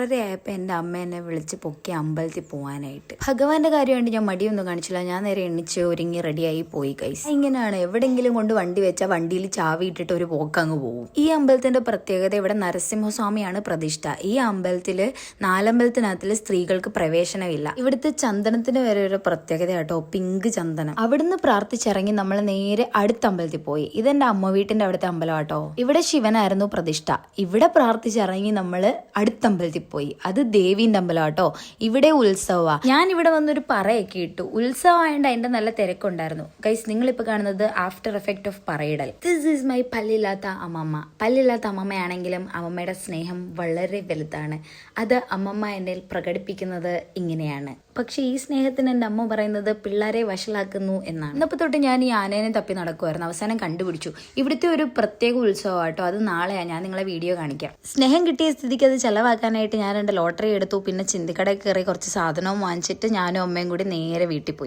6:30 എൻ്റെ അമ്മ എന്നെ വിളിച്ച് പൊക്കി അമ്പലത്തിൽ പോകാനായിട്ട്. ഭഗവാന്റെ കാര്യമായിട്ട് ഞാൻ മടിയൊന്നും കാണിച്ചില്ല. ഞാൻ നേരെ എണ്ണിച്ച് ഒരുങ്ങി റെഡിയായി പോയി ഗൈസ്. ഇങ്ങനെയാണ് എവിടെങ്കിലും കൊണ്ട് വണ്ടി വെച്ചാൽ വണ്ടിയിൽ ചാവി ഇട്ടിട്ട് ഒരു പോക്കങ്ങ് പോകും. ഈ അമ്പലത്തിന്റെ പ്രത്യേകത ഇവിടെ നരസിംഹസ്വാമിയാണ് പ്രതിഷ്ഠ. ഈ അമ്പലത്തില് നാലമ്പലത്തിനകത്തില് സ്ത്രീകൾക്ക് പ്രവേശനമില്ല. ഇവിടുത്തെ ചന്ദനത്തിന് വരെ ഒരു പ്രത്യേകത കേട്ടോ, പിങ്ക് ചന്ദനം. അവിടുന്ന് പ്രാർത്ഥിച്ചിറങ്ങി നമ്മൾ നേരെ അടുത്ത അമ്പലത്തിൽ പോയി. ഇതെന്റെ അമ്മ വീട്ടിന്റെ അവിടുത്തെ അമ്പലം കേട്ടോ. ഇവിടെ ശിവനായിരുന്നു പ്രതിഷ്ഠ. ഇവിടെ പ്രാർത്ഥിച്ചിറങ്ങി നമ്മള് അടുത്ത അമ്പലത്തിൽ പോയി. അത് ദേവീന്റെ അമ്പലം കേട്ടോ. ഇവിടെ ഉത്സവ. ഞാൻ ഇവിടെ വന്നൊരു പറയൊക്കെ ഇട്ടു. ഉത്സവമായതുകൊണ്ട് അതിന്റെ നല്ല തിരക്കുണ്ടായിരുന്നു ഗൈസ്. നിങ്ങളിപ്പോ കാണുന്നത് ആഫ്റ്റർ എഫക്ട് ഓഫ് പറയിടൽ. ദിസ് ഈസ് മൈ പല്ലില്ലാത്ത അമ്മമ്മ. പല്ലില്ലാത്ത അമ്മമ്മയാണെങ്കിലും അമ്മമ്മയുടെ സ്നേഹം വളരെ വലുതാണ്. അത് അമ്മമ്മ എന്നിൽ പ്രകടിപ്പിക്കുന്നത് ഇങ്ങനെയാണ്. പക്ഷെ ഈ സ്നേഹത്തിന് എൻ്റെ അമ്മ പറയുന്നത് പിള്ളേരെ വഷളാക്കുന്നു എന്നാണ്. ഇന്നപ്പോൾ തൊട്ട് ഞാൻ ഈ ആനേനെ തപ്പി നടക്കുമായിരുന്നു. അവസാനം കണ്ടുപിടിച്ചു. ഇവിടുത്തെ ഒരു പ്രത്യേക ഉത്സവം കേട്ടോ. അത് നാളെയാണ്. ഞാൻ നിങ്ങളെ വീഡിയോ കാണിക്കാം. സ്നേഹം കിട്ടിയ സ്ഥിതിക്ക് അത് ചെലവാക്കാനായിട്ട് ഞാൻ എൻ്റെ ലോട്ടറി എടുത്തു. പിന്നെ ചിന്തിക്കടയിൽ കയറി കുറച്ച് സാധനവും വാങ്ങിച്ചിട്ട് ഞാനും അമ്മയും കൂടി നേരെ വീട്ടിൽ പോയി.